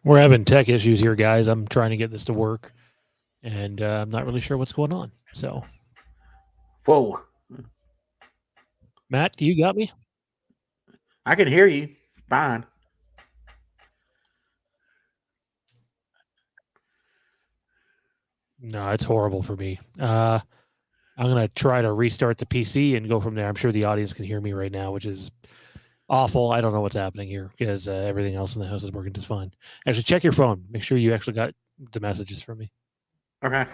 We're having tech issues here, guys. I'm trying to get this to work, and I'm not really sure what's going on. So, Whoa. Matt, you got me? I can hear you. Fine. No, it's horrible for me. I'm going to try to restart the PC and go from there. I'm sure the audience can hear me right now, which is awful. I don't know what's happening here because everything else in the house is working just fine. Actually, check your phone. Make sure you actually got the messages from me. Okay.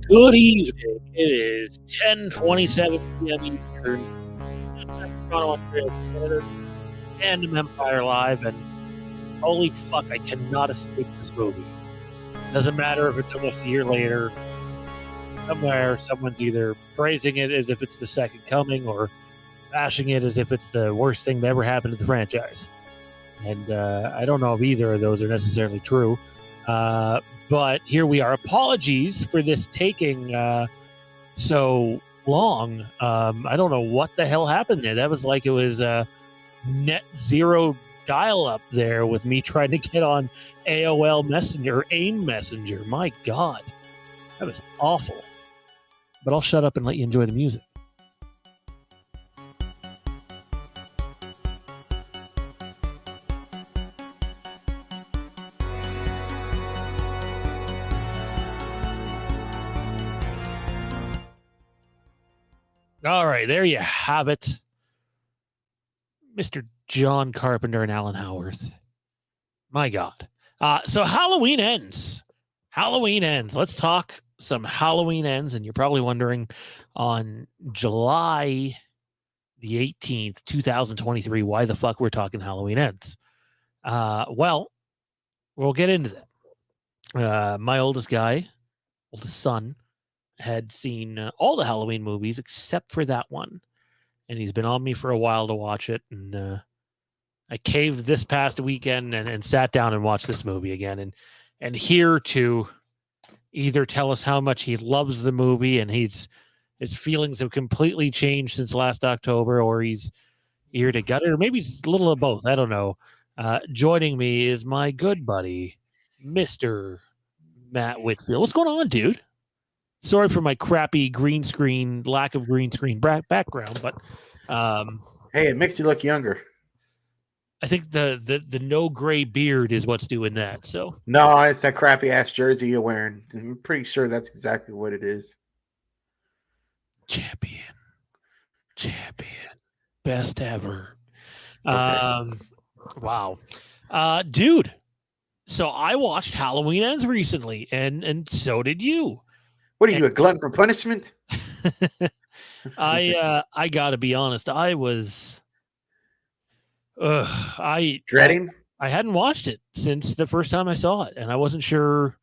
Good evening. It is 10:27 p.m. Eastern. Toronto, Ontario, Canada. Fandom Empire Live, and holy fuck, I cannot escape this movie. Doesn't matter if it's almost a year later. Somewhere, someone's either praising it as if it's the second coming or bashing it as if it's the worst thing that ever happened to the franchise. And I don't know if either of those are necessarily true. But here we are. Apologies for this taking so long. I don't know what the hell happened there. That was like it was net zero dial up there with me trying to get on AOL Messenger, AIM Messenger. My God, that was awful. But I'll shut up and let you enjoy the music. All right, there you have it. Mr. John Carpenter and Alan Howarth. My God. So Halloween ends. Halloween ends. Let's talk some Halloween ends. And you're probably wondering, on July the 18th, 2023, why the fuck we're talking Halloween ends. Well, we'll get into that. My oldest son, had seen all the Halloween movies except for that one. And he's been on me for a while to watch it. And I caved this past weekend and sat down and watched this movie again. And here to either tell us how much he loves the movie and his feelings have completely changed since last October, or he's here to gut it, or maybe it's a little of both. I don't know. Joining me is my good buddy, Mr. Matt Whitfield. What's going on, dude? Sorry for my crappy lack of green screen background, but hey, it makes you look younger. I think the no gray beard is what's doing that. So no, it's that crappy ass jersey you're wearing. I'm pretty sure that's exactly what it is. Champion, best ever. Okay. Wow, dude. So I watched Halloween Ends recently, and so did you. What are you, a glutton for punishment? I gotta be honest. I was, dreading. I hadn't watched it since the first time I saw it, and I wasn't sure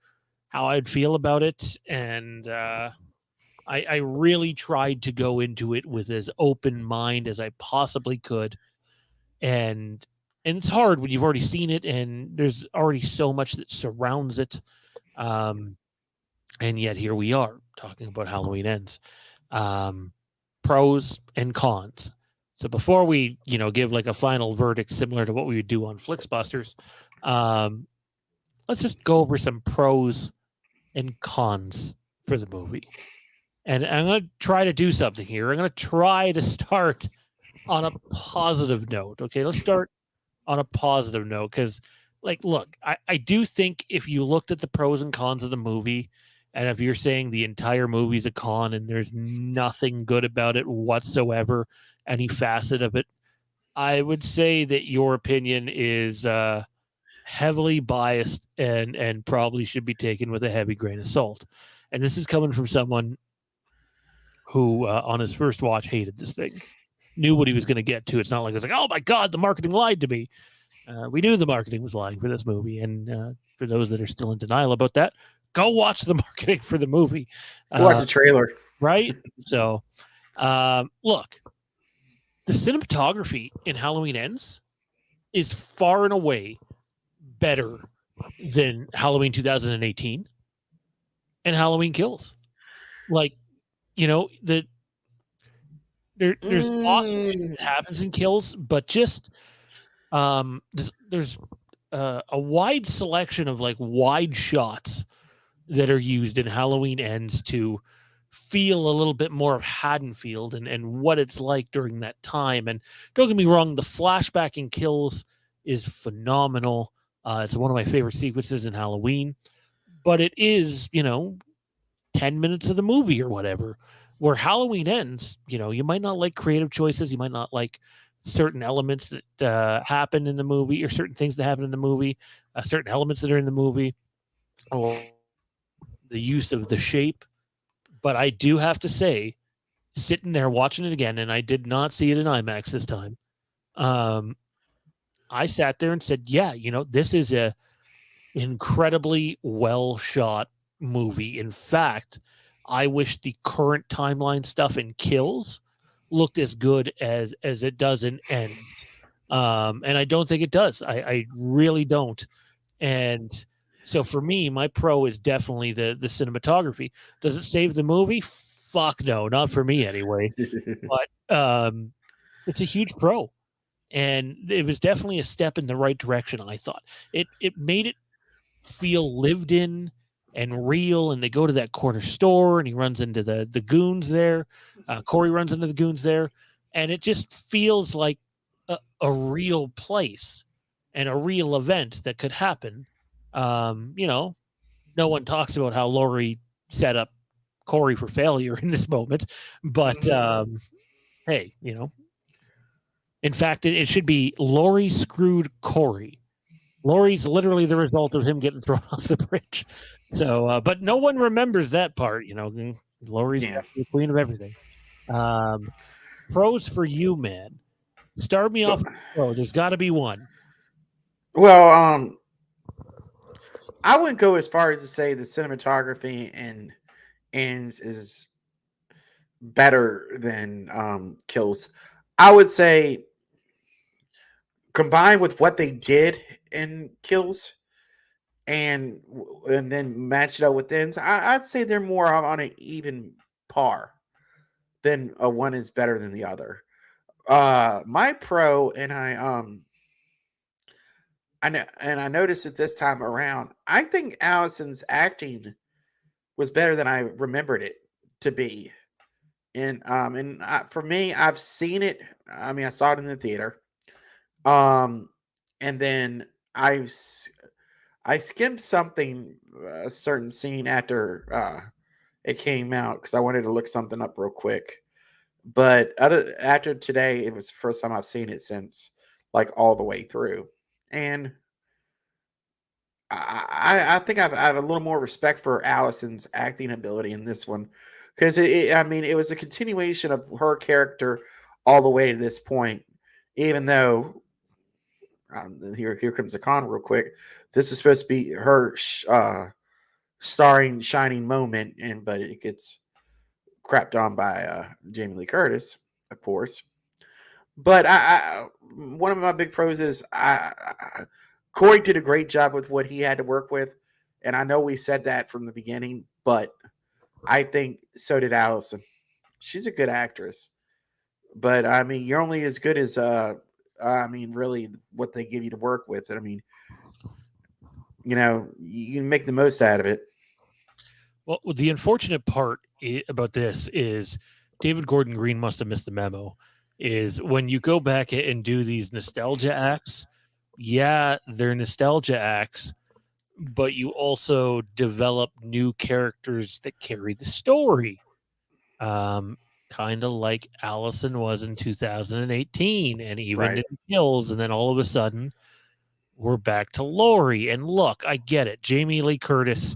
how I'd feel about it. And I really tried to go into it with as open mind as I possibly could. And it's hard when you've already seen it, and there's already so much that surrounds it. And yet here we are talking about Halloween Ends. Pros and cons. So before we, give like a final verdict similar to what we would do on Flixbusters, let's just go over some pros and cons for the movie. And I'm going to try to do something here. I'm going to try to start on a positive note. Okay, let's start on a positive note because, look, I do think if you looked at the pros and cons of the movie, and if you're saying the entire movie's a con and there's nothing good about it whatsoever, any facet of it, I would say that your opinion is heavily biased and probably should be taken with a heavy grain of salt. And this is coming from someone who, on his first watch, hated this thing, knew what he was going to get to. It's not like it was like, oh my God, the marketing lied to me. We knew the marketing was lying for this movie. And for those that are still in denial about that, go watch the marketing for the movie. Go watch the trailer. Right? So, look, the cinematography in Halloween Ends is far and away better than Halloween 2018 and Halloween Kills. There's awesome shit that happens in Kills, but just there's a wide selection of wide shots that are used in Halloween Ends to feel a little bit more of Haddonfield and what it's like during that time. And don't get me wrong, the flashback in Kills is phenomenal. It's one of my favorite sequences in Halloween, but it is, 10 minutes of the movie or whatever. Where Halloween Ends, you might not like creative choices. You might not like certain elements that happen in the movie or certain things that happen in the movie, certain elements that are in the movie, or the use of the shape But I do have to say, sitting there watching it again, and I did not see it in IMAX this time. I sat there and said, "Yeah, this is a incredibly well shot movie. In fact, I wish the current timeline stuff in Kills looked as good as it does in Ends. And I don't think it does. I really don't. And so for me, my pro is definitely the cinematography. Does it save the movie? Fuck no, not for me anyway. But it's a huge pro. And it was definitely a step in the right direction, I thought. It made it feel lived in and real. And they go to that corner store, and he runs into the goons there. Corey runs into the goons there, and it just feels like a real place and a real event that could happen. No one talks about how Laurie set up Corey for failure in this moment, but hey, in fact, it should be Laurie screwed Corey. Laurie's literally the result of him getting thrown off the bridge. So, but no one remembers that part. Laurie's the queen of everything. Pros for you, man. Start me off. Oh, there's got to be one. Well, I wouldn't go as far as to say the cinematography and Ends is better than Kills. I would say combined with what they did in Kills and then match it up with Ends, I'd say they're more on an even par than one is better than the other. My pro, and I noticed it this time around. I think Allison's acting was better than I remembered it to be. And for me, I've seen it. I mean, I saw it in the theater. And then I skimmed something, a certain scene after it came out because I wanted to look something up real quick. But after today, it was the first time I've seen it since, like, all the way through. And I think I have a little more respect for Allison's acting ability in this one because it was a continuation of her character all the way to this point. Even though here comes the con real quick. This is supposed to be her starring shining moment, but it gets crapped on by Jamie Lee Curtis, of course. But one of my big pros is Corey did a great job with what he had to work with, and I know we said that from the beginning, but I think so did Allison. She's a good actress, but I mean, you're only as good as really what they give you to work with. And I mean, you can make the most out of it. Well, the unfortunate part about this is David Gordon Green must have missed the memo. Is when you go back and do these nostalgia acts, yeah, they're nostalgia acts, but you also develop new characters that carry the story. Kind of like Allison was in 2018 and even in Kills, and then all of a sudden we're back to Laurie. And look, I get it. Jamie Lee Curtis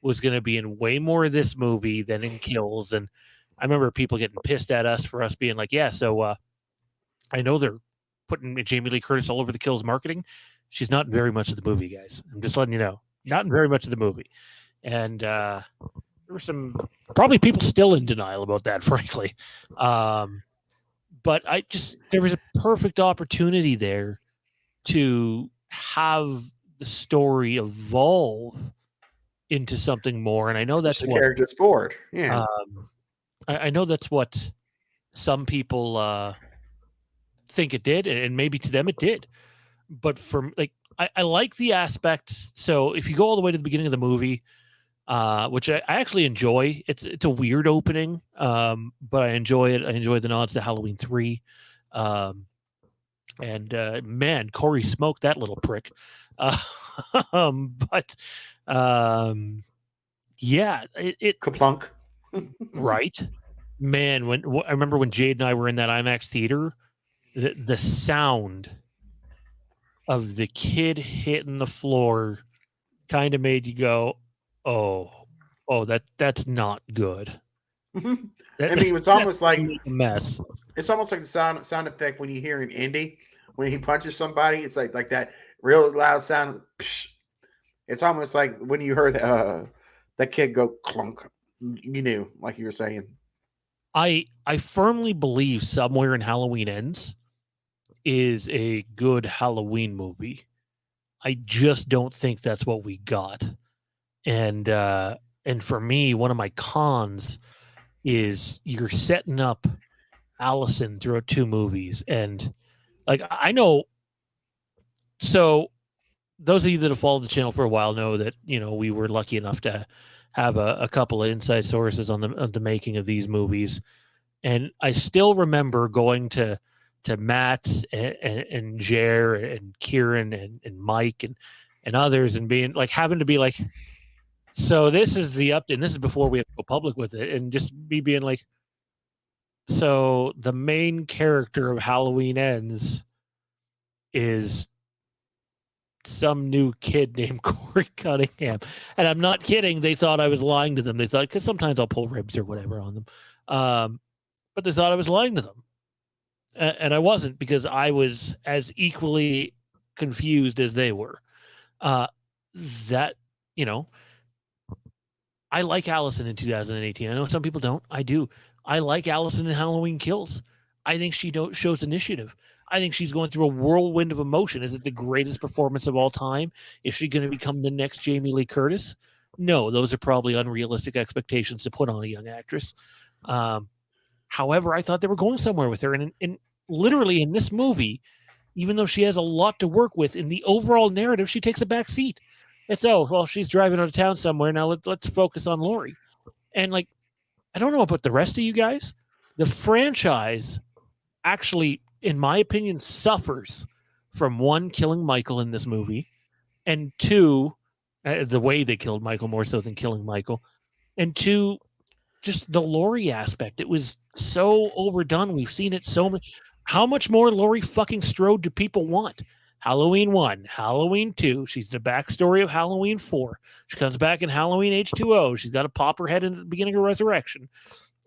was going to be in way more of this movie than in Kills. And I remember people getting pissed at us for us being like, yeah, so I know they're putting Jamie Lee Curtis all over the Kills marketing. She's not in very much of the movie, guys. I'm just letting you know. Not in very much of the movie. And there were some probably people still in denial about that, frankly. But there was a perfect opportunity there to have the story evolve into something more. And I know that's the character's forward. Yeah. I know that's what some people think it did, and maybe to them it did. But I like the aspect. So if you go all the way to the beginning of the movie, which I actually enjoy, it's a weird opening, but I enjoy it. I enjoy the nods to Halloween 3. And man, Corey smoked that little prick. But yeah, it Kaplunk. right, man. When I remember when Jade and I were in that IMAX theater, the sound of the kid hitting the floor kind of made you go, oh, that's not good. I mean, it's almost like a mess. it's almost like the sound effect when you hear an indie when he punches somebody. It's like that real loud sound. Psh. It's almost like when you heard that kid go clunk. You knew, like you were saying. I firmly believe Somewhere in Halloween Ends is a good Halloween movie. I just don't think that's what we got. And for me, one of my cons is you're setting up Allison throughout 2 movies. And like, I know, so those of you that have followed the channel for a while know that, we were lucky enough to have a couple of inside sources on the making of these movies. And I still remember going to Matt and Jer and Kieran and Mike and others and being like, having to be like, so this is the update, and this is before we have to go public with it, and just me being like, so the main character of Halloween Ends is some new kid named Corey Cunningham. And I'm not kidding. They thought I was lying to them. They thought, because sometimes I'll pull ribs or whatever on them. But they thought I was lying to them. And I wasn't, because I was as equally confused as they were. That, I like Allison in 2018. I know some people don't. I do. I like Allison in Halloween Kills. I think she shows initiative. I think she's going through a whirlwind of emotion. Is it the greatest performance of all time? Is she going to become the next Jamie Lee Curtis? No, those are probably unrealistic expectations to put on a young actress. However, I thought they were going somewhere with her. And literally in this movie, even though she has a lot to work with, in the overall narrative, she takes a back seat. It's, she's driving out of town somewhere. Now let's focus on Laurie. And like, I don't know about the rest of you guys. The franchise actually, in my opinion, suffers from 1, killing Michael in this movie, and 2, the way they killed Michael more so than killing Michael, and 2, just the Laurie aspect. It was so overdone. We've seen it so much. How much more Laurie fucking Strode do people want? Halloween 1, Halloween 2. She's the backstory of Halloween 4. She comes back in Halloween H2O. She's got to pop her head in the beginning of Resurrection.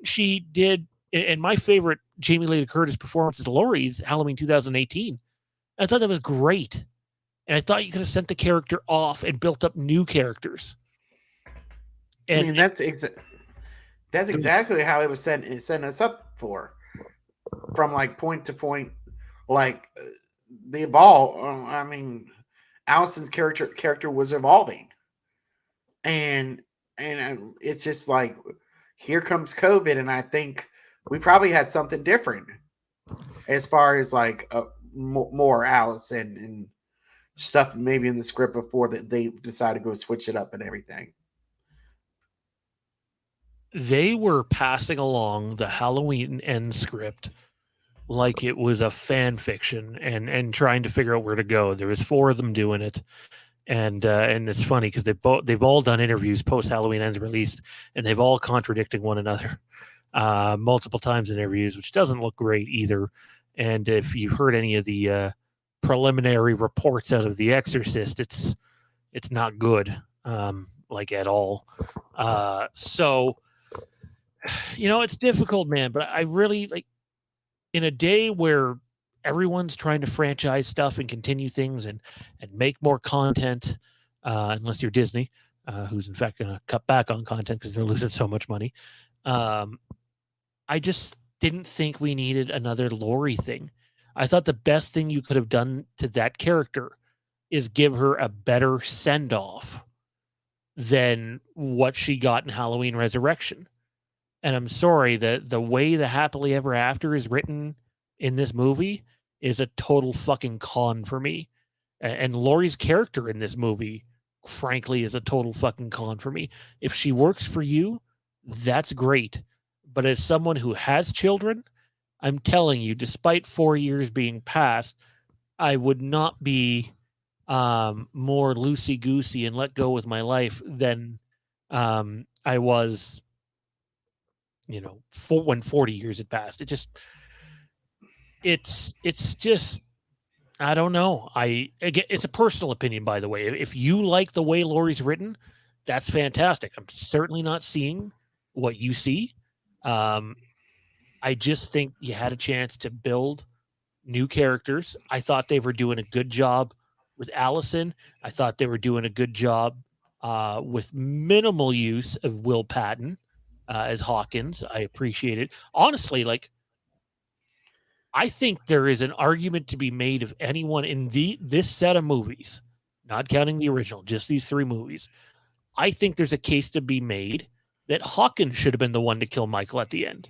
She did, and my favorite Jamie Lee Curtis performance is Laurie's Halloween 2018. I thought that was great. And I thought you could have sent the character off and built up new characters. And I mean, that's exactly how it was setting us up for. From like point to point, like the evolve. I mean, Allison's character was evolving, and it's just like, here comes COVID, and I think we probably had something different as far as like more Allison and stuff maybe in the script before that they decided to go switch it up and everything. They were passing along the Halloween End script like it was a fan fiction and trying to figure out where to go. There was 4 of them doing it. And it's funny because they've all done interviews post Halloween Ends released, and they've all contradicting one another multiple times in interviews, which doesn't look great either. And if you've heard any of the preliminary reports out of The Exorcist, it's not good, like at all. So, it's difficult, man. But I really like, in a day where everyone's trying to franchise stuff and continue things and make more content, unless you're Disney, who's in fact going to cut back on content because they're losing so much money. I just didn't think we needed another Laurie thing. I thought the best thing you could have done to that character is give her a better send-off than what she got in Halloween Resurrection. And I'm sorry that the way the Happily Ever After is written in this movie is a total fucking con for me. And Laurie's character in this movie, frankly, is a total fucking con for me. If she works for you, that's great. But as someone who has children, I'm telling you, despite 4 years being passed, I would not be more loosey-goosey and let go with my life than I was, when 40 years had passed. It's just, I don't know. It's a personal opinion, by the way. If you like the way Laurie's written, that's fantastic. I'm certainly not seeing what you see, Um, I just think you had a chance to build new characters. I thought they were doing a good job with Allison. I thought they were doing a good job with minimal use of Will Patton as Hawkins. I appreciate it. Honestly, like I think there is an argument to be made of anyone in this set of movies, not counting the original, just these three movies. I think there's a case to be made that Hawkins should have been the one to kill Michael at the end.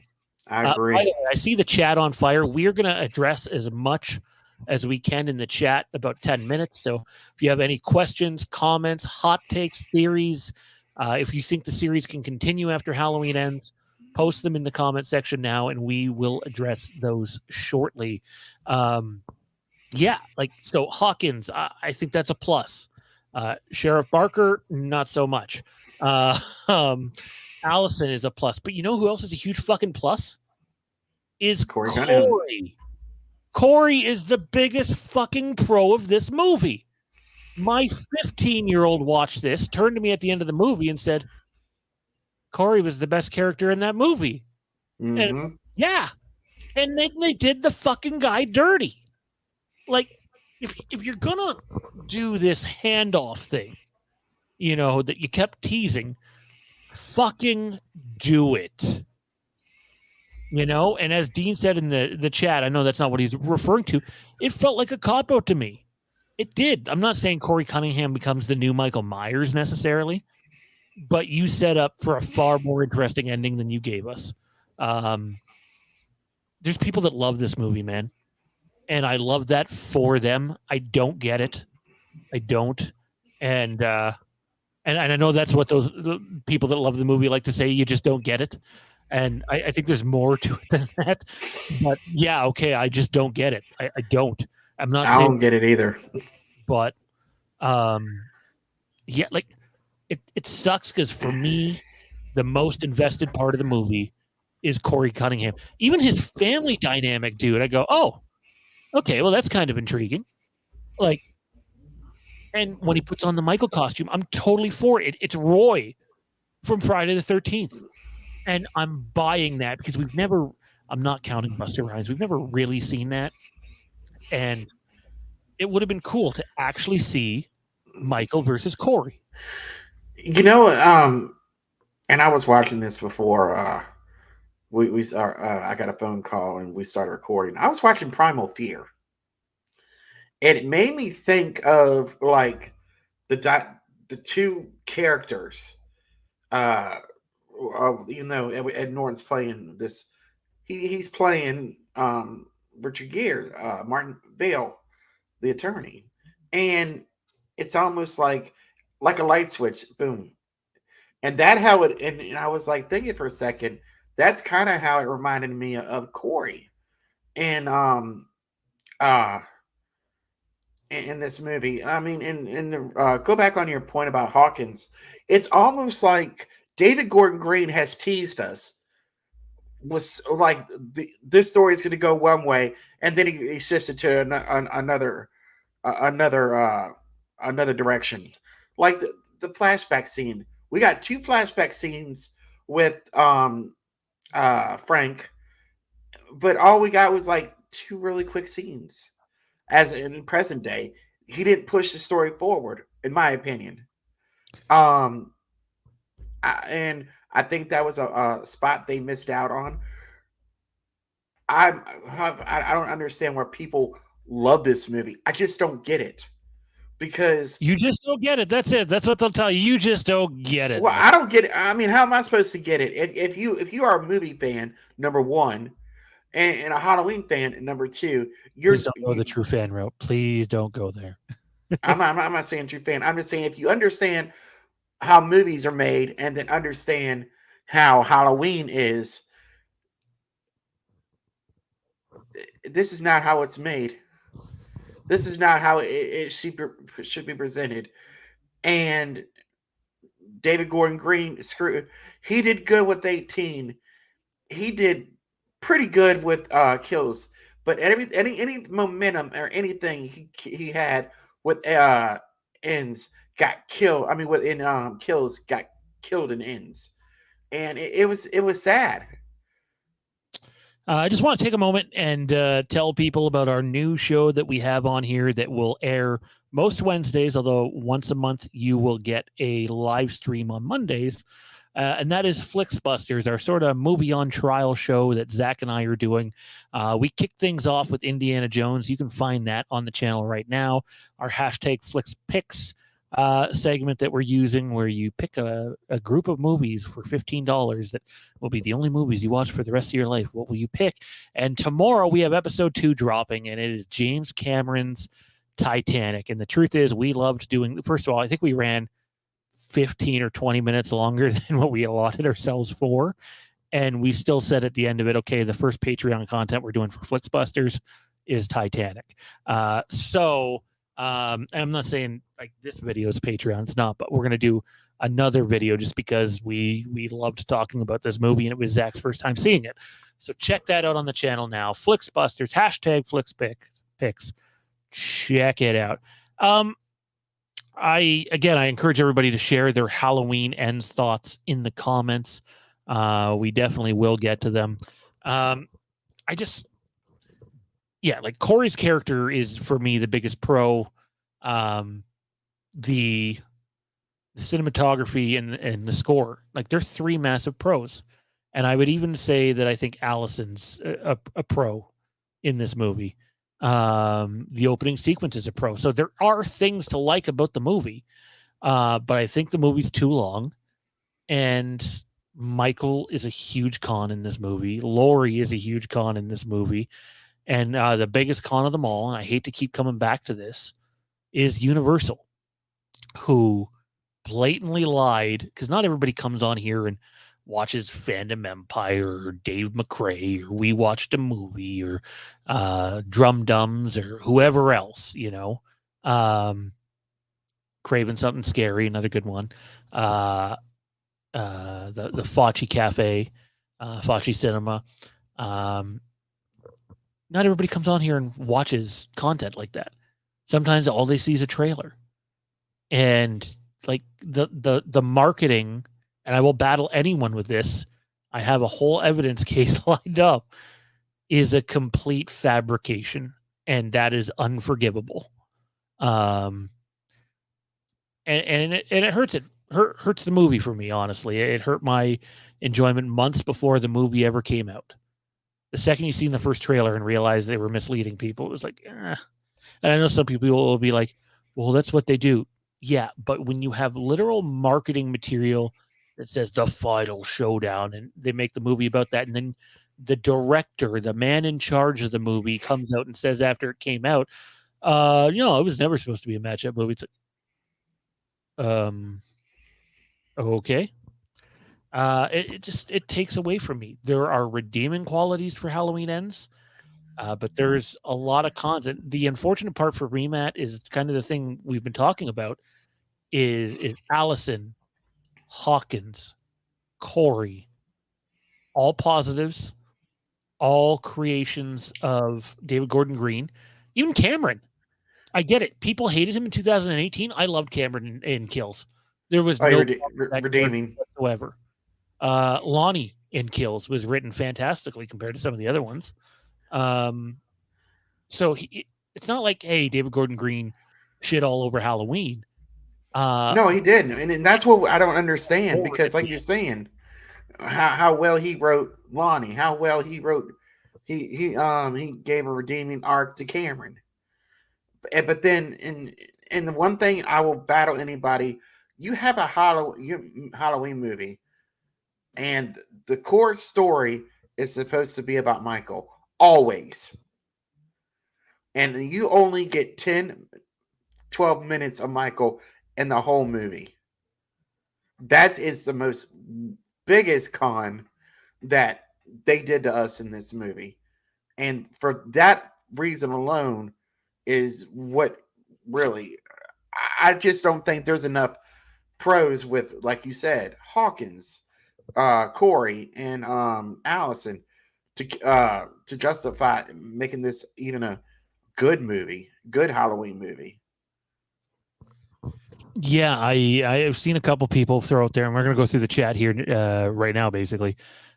I By the agree. way, I see the chat on fire. We're going to address as much as we can in the chat, about 10 minutes. So if you have any questions, comments, hot takes, theories, if you think the series can continue after Halloween ends, post them in the comment section now, and we will address those shortly. Yeah, like so Hawkins, I think that's a plus. Sheriff Barker, not so much. Um, Allison is a plus, but you know who else is a huge fucking plus? Is Corey Cunningham. Corey. Corey is the biggest fucking pro of this movie. My 15-year-old watched this, turned to me at the end of the movie and said, Corey was the best character in that movie. And Mm-hmm. yeah. And then they did the fucking guy dirty. Like, if you're gonna do this handoff thing, you know, that you kept teasing, fucking do it. You know, and as Dean said in the chat, I know that's not what he's referring to. It felt like a cop out to me. It did. I'm not saying Corey Cunningham becomes the new Michael Myers necessarily, but you set up for a far more interesting ending than you gave us. There's people that love this movie, man, and I love that for them. I don't get it. I don't, and I know that's what the people that love the movie like to say. You just don't get it. And I think there's more to it than that. But yeah, okay, I just don't get it. I don't. I'm not I saying, don't get it either. but yeah, like it sucks because for me, the most invested part of the movie is Corey Cunningham. Even his family dynamic, dude. I go, oh, okay, well that's kind of intriguing. Like, and when he puts on the Michael costume, I'm totally for it. It's Roy from Friday the 13th. And I'm buying that because I'm not counting Buster Rhymes. We've never really seen that. And it would have been cool to actually see Michael versus Corey. You know, and I was watching this before I got a phone call and we started recording. I was watching Primal Fear. And it made me think of like the two characters. You know, Ed Norton's playing this. He's playing Richard Gere, Martin Vale, the attorney, and it's almost like a light switch, boom, and that how it. And I was like thinking for a second. That's kind of how it reminded me of Corey, and uh in this movie. I mean, and go back on your point about Hawkins. It's almost like David Gordon Green has teased us. Was like this story is going to go one way, and then he shifts it to another another direction. Like the flashback scene. We got two flashback scenes with Frank, but all we got was like two really quick scenes. As in present day, he didn't push the story forward, in my opinion. Um, and I think that was a spot they missed out on. I don't understand why people love this movie. I just don't get it because You just don't get it. That's it. That's what they'll tell you. You just don't get it. well, I don't get it. I mean, how am I supposed to get it? If you are a movie fan, number one, and a Halloween fan, number two, Please don't go the true fan route. Please don't go there. I'm not saying true fan. I'm just saying if you understand how movies are made and then understand how Halloween is, this is not how it's made. This is not how it should be presented. And David Gordon Green, he did good with 18. He did pretty good with kills, but any momentum or anything he had with ends got killed. I mean, within kills got killed in ends, and it was sad. I just want to take a moment and tell people about our new show that we have on here that will air most Wednesdays, although once a month you will get a live stream on Mondays. And that is Flixbusters, our sort of movie on trial show that Zach and I are doing. We kick things off with Indiana Jones. You can find that on the channel right now. Our hashtag FlixPicks segment that we're using, where you pick a group of movies for $15 that will be the only movies you watch for the rest of your life. What will you pick? And tomorrow we have episode 2 dropping, and it is James Cameron's Titanic. And the truth is, we loved doing, first of all, I think we ran 15 or 20 minutes longer than what we allotted ourselves for. And we still said at the end of it, okay, the first Patreon content we're doing for Flixbusters is Titanic. I'm not saying like this video is Patreon, it's not, but we're going to do another video just because we loved talking about this movie and it was Zach's first time seeing it. So check that out on the channel now. Flixbusters, hashtag FlixPicks. Check it out. I encourage everybody to share their Halloween Ends thoughts in the comments. We definitely will get to them. Like Corey's character is for me the biggest pro. The cinematography and the score, like they're 3 massive pros. And I would even say that I think Allison's a pro in this movie. The opening sequence is a pro. So there are things to like about the movie. But I think the movie's too long. And Michael is a huge con in this movie. Laurie is a huge con in this movie. And the biggest con of them all, and I hate to keep coming back to this, is Universal, who blatantly lied, because not everybody comes on here and watches Fandom Empire or Dave McRae or We Watched a Movie or Drum Dums or whoever else, Craving Something Scary, another good one. The Fauci Cafe, Fauci Cinema. Not everybody comes on here and watches content like that. Sometimes all they see is a trailer. And like the marketing, and I will battle anyone with this, I have a whole evidence case lined up, is a complete fabrication. And that is unforgivable. And it hurts it. Hurts the movie for me, honestly. It hurt my enjoyment months before the movie ever came out. The second you seen the first trailer and realized they were misleading people, it was like, eh. And I know some people will be like, well, that's what they do. Yeah, but when you have literal marketing material that says the final showdown and they make the movie about that, and then the director, the man in charge of the movie, comes out and says after it came out, it was never supposed to be a matchup movie. It's like, okay. It takes away from me. There are redeeming qualities for Halloween Ends, but there's a lot of cons. And the unfortunate part for Remat is kind of the thing we've been talking about is Allison, Hawkins, Corey, all positives, all creations of David Gordon Green, even Cameron. I get it. People hated him in 2018. I loved Cameron in Kills. There was no redeeming whatsoever. Lonnie in Kills was written fantastically compared to some of the other ones. So it's not like, hey, David Gordon Green shit all over Halloween. No, he didn't, and that's what I don't understand, because like you're saying, how well he wrote Lonnie, how well he wrote he gave a redeeming arc to Cameron. But then and the one thing I will battle anybody, you have a Halloween movie, and the core story is supposed to be about Michael, always. And you only get 10, 12 minutes of Michael in the whole movie. That is the most biggest con that they did to us in this movie. And for that reason alone is what really, I just don't think there's enough pros with, like you said, Hawkins, Corey, and Allison to justify making this even a good movie, good Halloween movie. Yeah, I've seen a couple people throw out there, and we're going to go through the chat here right now, basically.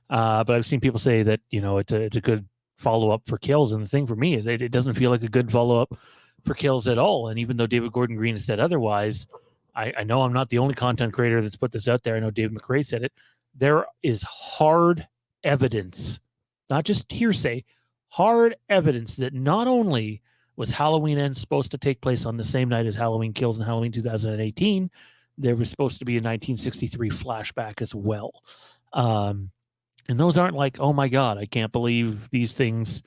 But I've seen people say that it's a good follow up for Kills, and the thing for me is it doesn't feel like a good follow up for Kills at all. And even though David Gordon Green has said otherwise, I know I'm not the only content creator that's put this out there. I know Dave McRae said it. There is hard evidence, not just hearsay, hard evidence that not only was Halloween Ends supposed to take place on the same night as Halloween Kills in Halloween 2018, there was supposed to be a 1963 flashback as well. And those aren't like, oh my God, I can't believe these things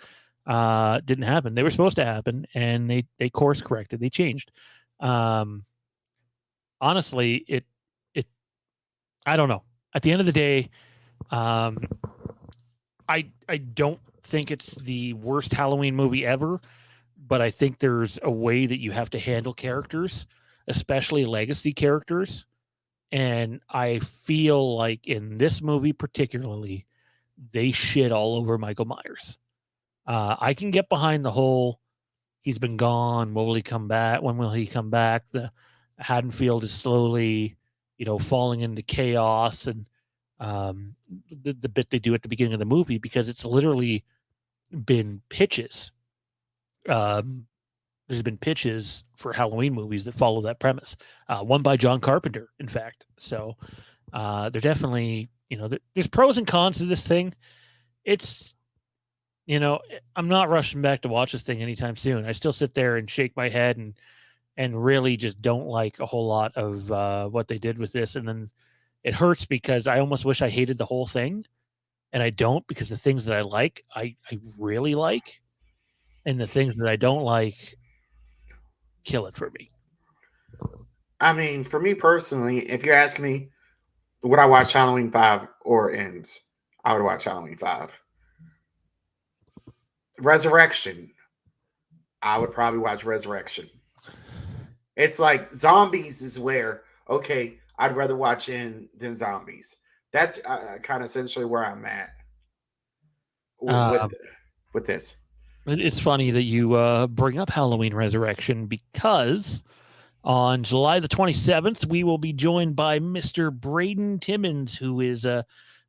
didn't happen. They were supposed to happen, and they course corrected. They changed. Honestly, it I don't know. At the end of the day, I don't think it's the worst Halloween movie ever, but I think there's a way that you have to handle characters, especially legacy characters. And I feel like in this movie particularly, they shit all over Michael Myers. I can get behind the whole he's been gone. When will he come back? When will he come back? The Haddonfield is slowly, falling into chaos, and the bit they do at the beginning of the movie, because it's literally been pitches. There's been pitches for Halloween movies that follow that premise. One by John Carpenter, in fact. So they're definitely, there's pros and cons to this thing. It's, I'm not rushing back to watch this thing anytime soon. I still sit there and shake my head and really just don't like a whole lot of what they did with this. And then it hurts because I almost wish I hated the whole thing, and I don't, because the things that I like, I really like, and the things that I don't like kill it for me. I mean, for me personally, if you're asking me, would I watch Halloween 5 or Ends? I would watch Halloween 5. Resurrection, I would probably watch Resurrection. It's like Zombies is where, okay, I'd rather watch in than Zombies. That's kind of essentially where I'm at with this. It's funny that you bring up Halloween Resurrection, because on July the 27th, we will be joined by Mr. Braden Timmons, who is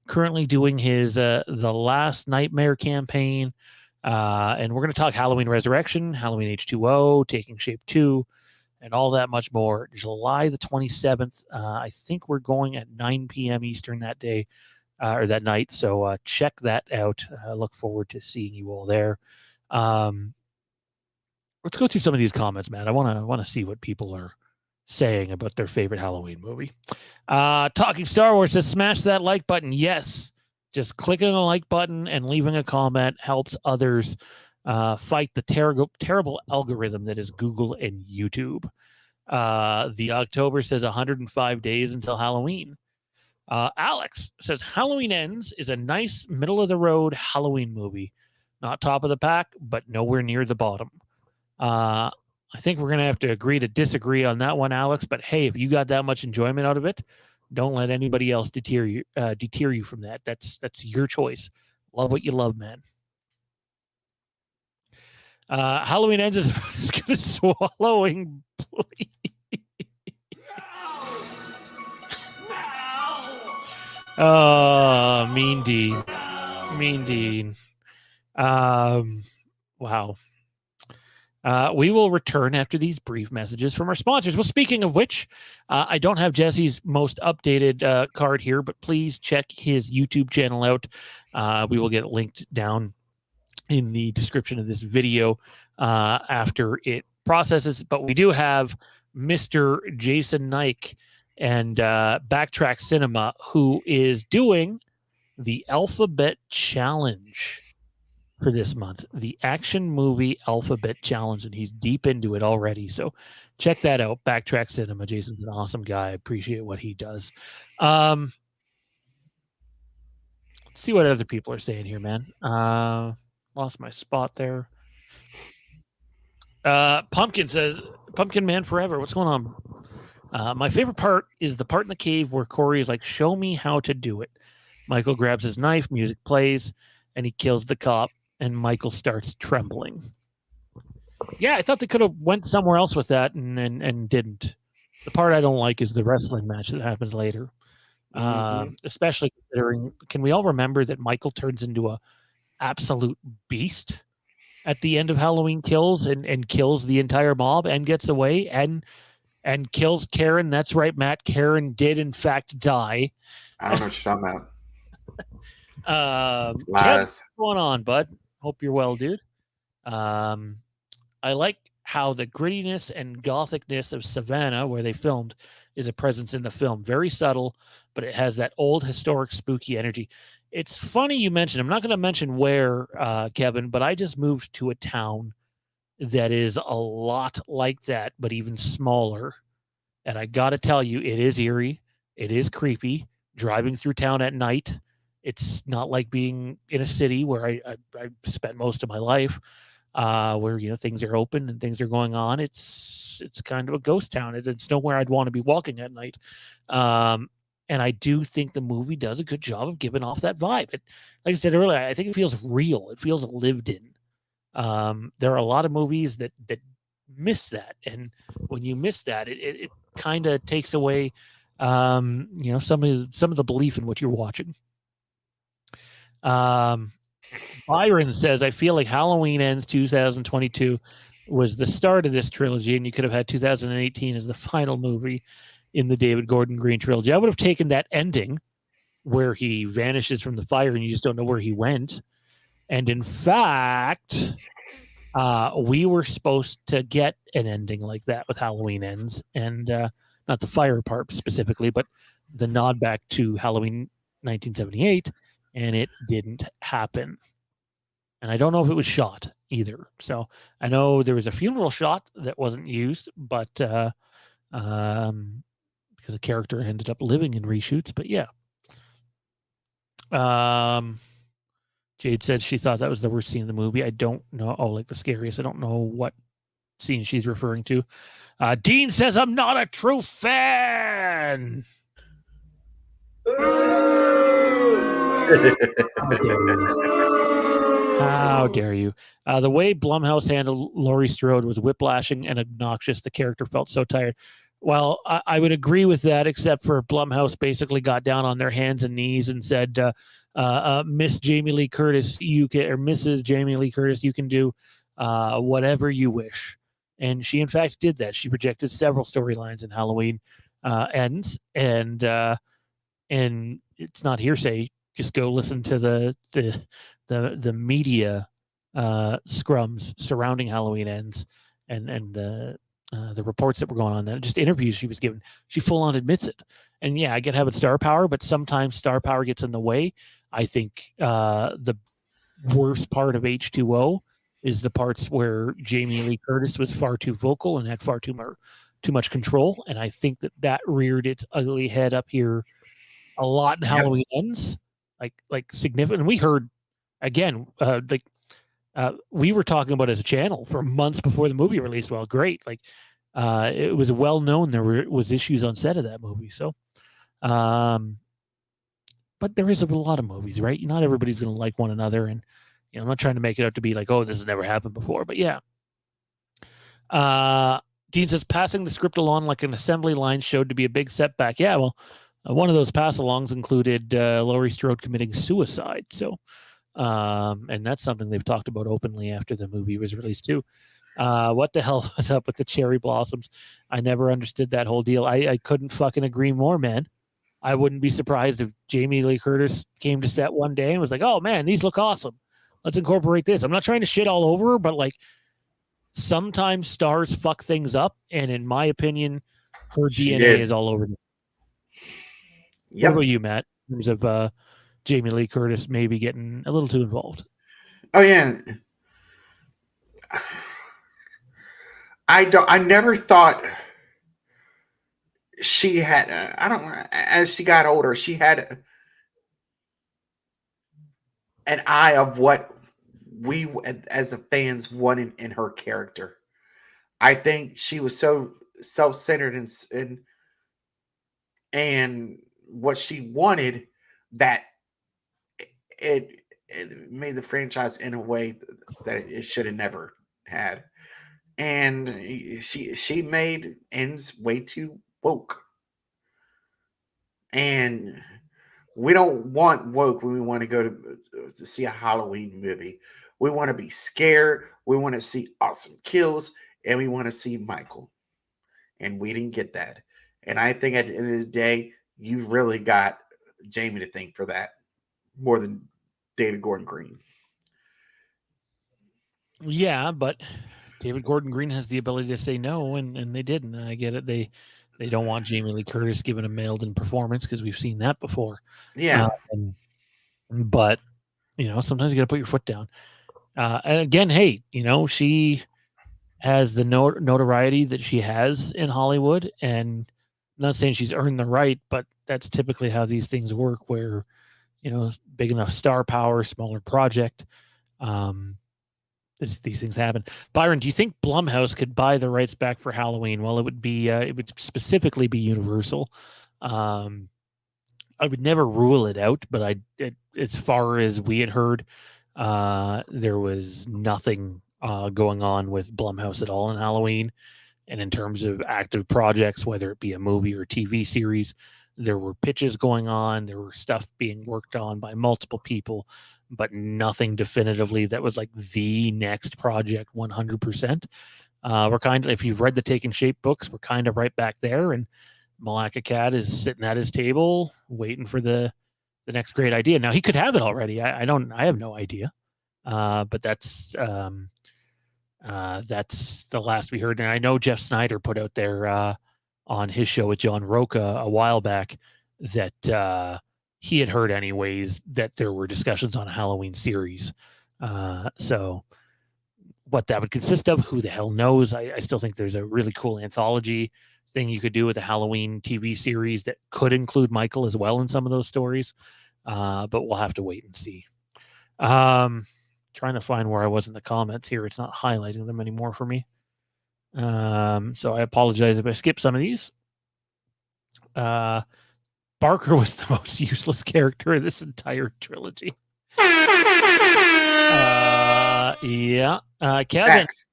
currently doing his The Last Nightmare campaign. And we're going to talk Halloween Resurrection, Halloween H2O, Taking Shape 2, and all that much more. July the 27th. I think we're going at 9 p.m. Eastern that day, or that night. So check that out. Look forward to seeing you all there. Let's go through some of these comments, man. I want to see what people are saying about their favorite Halloween movie. Talking Star Wars says, smash that like button. Yes. Just clicking the like button and leaving a comment helps others fight the terrible algorithm that is Google and YouTube. The October says 105 days until Halloween. Alex says Halloween Ends is a nice middle-of-the-road Halloween movie. Not top of the pack, but nowhere near the bottom. I think we're going to have to agree to disagree on that one, Alex. But hey, if you got that much enjoyment out of it, don't let anybody else deter you from that. That's your choice. Love what you love, man. Halloween Ends is about as good as swallowing. Oh, Mean Dean. Mean Dean. Wow. We will return after these brief messages from our sponsors. Well, speaking of which, I don't have Jesse's most updated card here, but please check his YouTube channel out. We will get it linked down in the description of this video after it processes. But we do have Mr. Jason Nike and Backtrack Cinema, who is doing the Alphabet Challenge for this month, the Action Movie Alphabet Challenge, and he's deep into it already. So check that out. Backtrack Cinema. Jason's an awesome guy. I appreciate what he does. Let's see what other people are saying here, man. Lost my spot there. Pumpkin says, Pumpkin Man Forever. What's going on? My favorite part is the part in the cave where Corey is like, show me how to do it. Michael grabs his knife, music plays, and he kills the cop, and Michael starts trembling. Yeah, I thought they could have went somewhere else with that and didn't. The part I don't like is the wrestling match that happens later. Especially considering, can we all remember that Michael turns into a absolute beast at the end of Halloween Kills and kills the entire mob and gets away and kills Karen? That's right, Matt. Karen did in fact die. I don't know what you're talking about. Kev, Lies. what's going on, bud? Hope you're well, dude. I like how the grittiness and gothicness of Savannah, where they filmed, is a presence in the film. Very subtle, but it has that old historic spooky energy. It's funny you mentioned, I'm not going to mention where, Kevin, but I just moved to a town that is a lot like that, but even smaller. And I got to tell you, it is eerie. It is creepy. Driving through town at night, it's not like being in a city where I spent most of my life, where things are open and things are going on. It's kind of a ghost town. It's nowhere I'd want to be walking at night. And I do think the movie does a good job of giving off that vibe. Like I said earlier, I think it feels real. It feels lived in. There are a lot of movies that miss that, and when you miss that, it kind of takes away, some of the belief in what you're watching. Byron says, I feel like Halloween Ends 2022 was the start of this trilogy, and you could have had 2018 as the final movie in the David Gordon Green trilogy. I would have taken that ending where he vanishes from the fire and you just don't know where he went. And in fact, we were supposed to get an ending like that with Halloween Ends, and not the fire part specifically, but the nod back to Halloween 1978, and it didn't happen. And I don't know if it was shot either. So I know there was a funeral shot that wasn't used, but because the character ended up living in reshoots. But yeah. Jade said she thought that was the worst scene in the movie. I don't know. Oh, like the scariest. I don't know what scene she's referring to. Dean says, I'm not a true fan. How dare you? The way Blumhouse handled Laurie Strode was whiplashing and obnoxious. The character felt so tired. Well, I would agree with that, except for Blumhouse basically got down on their hands and knees and said, Miss Jamie Lee Curtis, you can, or Mrs. Jamie Lee Curtis, you can do whatever you wish. And she, in fact, did that. She projected several storylines in Halloween Ends, and it's not hearsay. Just go listen to the media scrums surrounding Halloween Ends and the reports that were going on there, just interviews she was given. She full on admits it. And yeah, I get having star power, but sometimes star power gets in the way. I think the worst part of H2O is the parts where Jamie Lee Curtis was far too vocal and had far too much control. And I think that reared its ugly head up here a lot in Halloween Ends, like significant. And we heard again, we were talking about it as a channel for months before the movie released. Well, great, it was well known there was issues on set of that movie. So, but there is a lot of movies, right? Not everybody's going to like one another, and I'm not trying to make it out to be like, oh, this has never happened before, but yeah. Dean says passing the script along like an assembly line showed to be a big setback. Yeah, well, one of those pass-alongs included Laurie Strode committing suicide. So, and that's something they've talked about openly after the movie was released too. What the hell was up with the cherry blossoms? I never understood that whole deal. I couldn't fucking agree more, man. I wouldn't be surprised if Jamie Lee Curtis came to set one day and was like, oh man, these look awesome. Let's incorporate this. I'm not trying to shit all over her, but sometimes stars fuck things up. And in my opinion, her DNA is all over them. Yep. What about you, Matt? In terms of Jamie Lee Curtis maybe getting a little too involved? Oh yeah. I never thought she had. As she got older, she had an eye of what we as the fans wanted in her character. I think she was so self-centered and what she wanted that it made the franchise in a way that it should have never had. And she made Ends way too woke. And we don't want woke when we want to go to see a Halloween movie. We want to be scared. We want to see awesome kills, and we want to see Michael. And we didn't get that. And I think at the end of the day, you've really got Jamie to thank for that more than David Gordon Green. Yeah, but David Gordon Green has the ability to say no, and they didn't. And I get it. They don't want Jamie Lee Curtis giving a mailed-in performance because we've seen that before. Yeah. But sometimes you got to put your foot down. And again, hey, she has the notoriety that she has in Hollywood, and I'm not saying she's earned the right, but that's typically how these things work. Where big enough star power, smaller project. These things happen. Byron, do you think Blumhouse could buy the rights back for Halloween? Well, it would specifically be Universal. I would never rule it out, but as far as we had heard, there was nothing going on with Blumhouse at all in Halloween. And in terms of active projects, whether it be a movie or TV series, there were pitches going on. There were stuff being worked on by multiple people, but nothing definitively that was like the next project 100%. We're kind of, if you've read the Taking Shape books, we're kind of right back there. And Malaka Cat is sitting at his table waiting for the next great idea. Now he could have it already. I have no idea. But that's the last we heard. And I know Jeff Snyder put out there on his show with John Roca a while back that he had heard anyways that there were discussions on a Halloween series. So what that would consist of, who the hell knows? I still think there's a really cool anthology thing you could do with a Halloween TV series that could include Michael as well in some of those stories. But we'll have to wait and see. Trying to find where I was in the comments here. It's not highlighting them anymore for me. So I apologize if I skip some of these. Barker was the most useless character in this entire trilogy. Yeah. Kevin. Facts.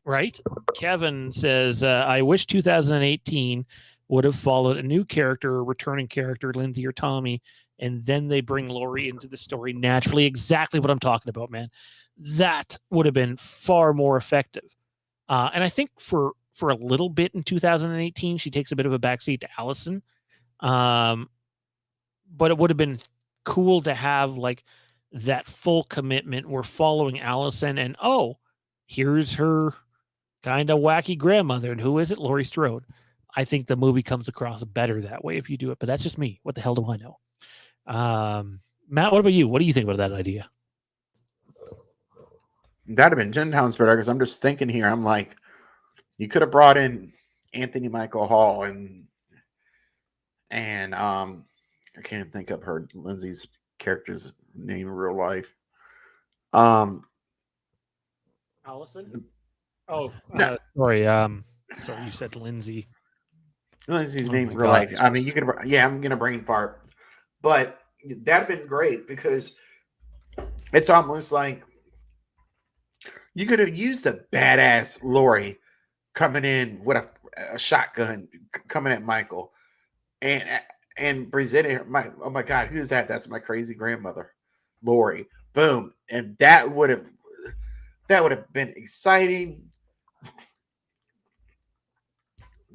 Right? Kevin says, I wish 2018 would have followed a new character, a returning character, Lindsay or Tommy, and then they bring Lori into the story naturally. Exactly what I'm talking about, man. That would have been far more effective. And I think for a little bit in 2018, she takes a bit of a backseat to Allison. But it would have been cool to have like that full commitment. We're following Allison, and here's her kind of wacky grandmother. And who is it? Laurie Strode. I think the movie comes across better that way if you do it. But that's just me. What the hell do I know? Matt, what about you? What do you think about that idea? That'd have been 10 times better because I'm just thinking here. I'm like, you could have brought in Anthony Michael Hall and I can't think of her Lindsay's character's name in real life. Allison. Oh, no. Sorry. Sorry, you said Lindsay. Lindsay's name in real life. I mean, you could. Yeah, I'm gonna brain fart, but that'd been great because it's almost like you could have used a badass Lori coming in with a shotgun coming at Michael and presenting her. Oh my God, who's that? That's my crazy grandmother, Lori. Boom, and that would have been exciting.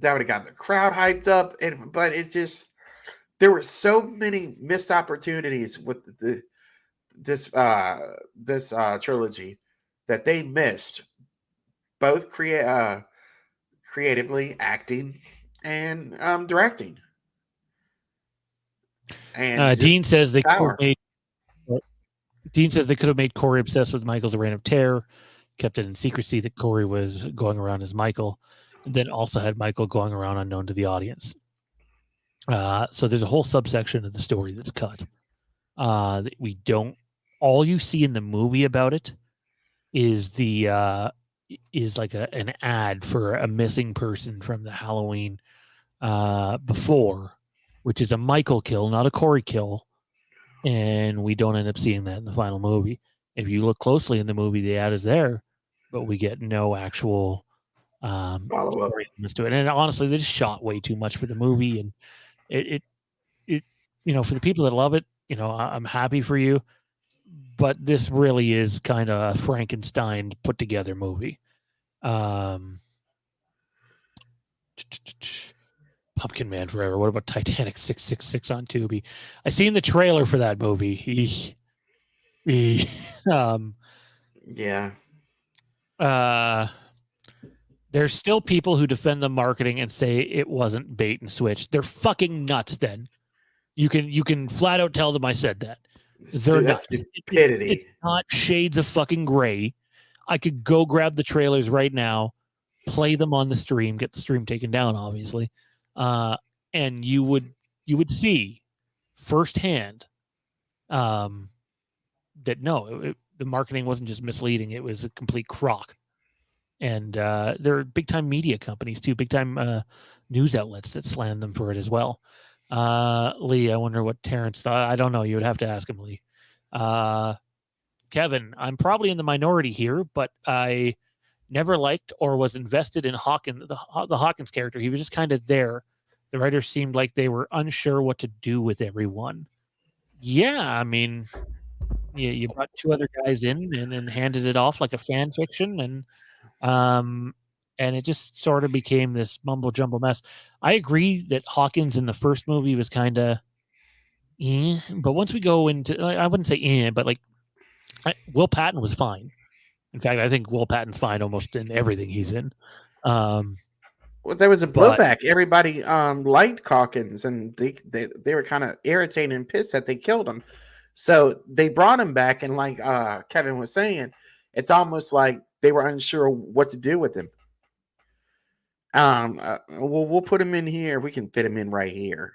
That would have gotten the crowd hyped up, but it just there were so many missed opportunities with this trilogy that they missed, both creatively, acting, and directing. And Dean says they could have made. Dean says they could have made Corey obsessed with Michael's Reign of Terror, kept it in secrecy that Corey was going around as Michael, and then also had Michael going around unknown to the audience. So there's a whole subsection of the story that's cut. That we don't. All you see in the movie about it is is like an ad for a missing person from the Halloween before, which is a Michael kill, not a Corey kill. And we don't end up seeing that in the final movie. If you look closely in the movie, the ad is there, but we get no actual follow-up to it. And honestly, they just shot way too much for the movie, and it for the people that love it, I'm happy for you. But this really is kind of a Frankenstein put together movie. Pumpkin Man Forever. What about Titanic 666 on Tubi? I seen the trailer for that movie. um, Yeah. There's still people who defend the marketing and say it wasn't bait and switch. They're fucking nuts. Then you can flat out tell them I said that. They're That's nuts. stupidity. It's not shades of fucking gray. I could go grab the trailers right now, play them on the stream, get the stream taken down, obviously, and you would see firsthand that no, the marketing wasn't just misleading; it was a complete crock. And there are big time media companies too, big time news outlets that slammed them for it as well. Lee, I wonder what Terrence thought. I don't know. You would have to ask him, Lee. Kevin, I'm probably in the minority here, but I never liked or was invested in Hawkins, the Hawkins character. He was just kind of there. The writers seemed like they were unsure what to do with everyone. Yeah, I mean, you brought two other guys in and then handed it off like a fan fiction, and it just sort of became this mumble jumble mess. I agree that Hawkins in the first movie was kind of, but once we go into, I wouldn't say, but like Will Patton was fine. In fact, I think Will Patton's fine almost in everything he's in. Well, there was a blowback. Everybody liked Hawkins, and they were kind of irritated and pissed that they killed him. So they brought him back, and like Kevin was saying, it's almost like they were unsure what to do with him. We'll put him in here. We can fit him in right here.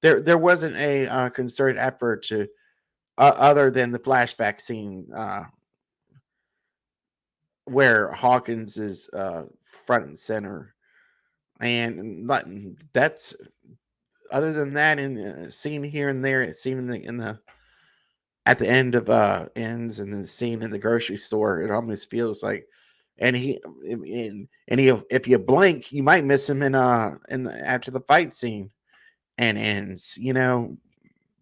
There wasn't a concerted effort to, other than the flashback scene where Hawkins is front and center, and that's other than that, in a scene here and there, a scene in the at the end of ends, and the scene in the grocery store, it almost feels like, and he if you blink, you might miss him in the after the fight scene and ends,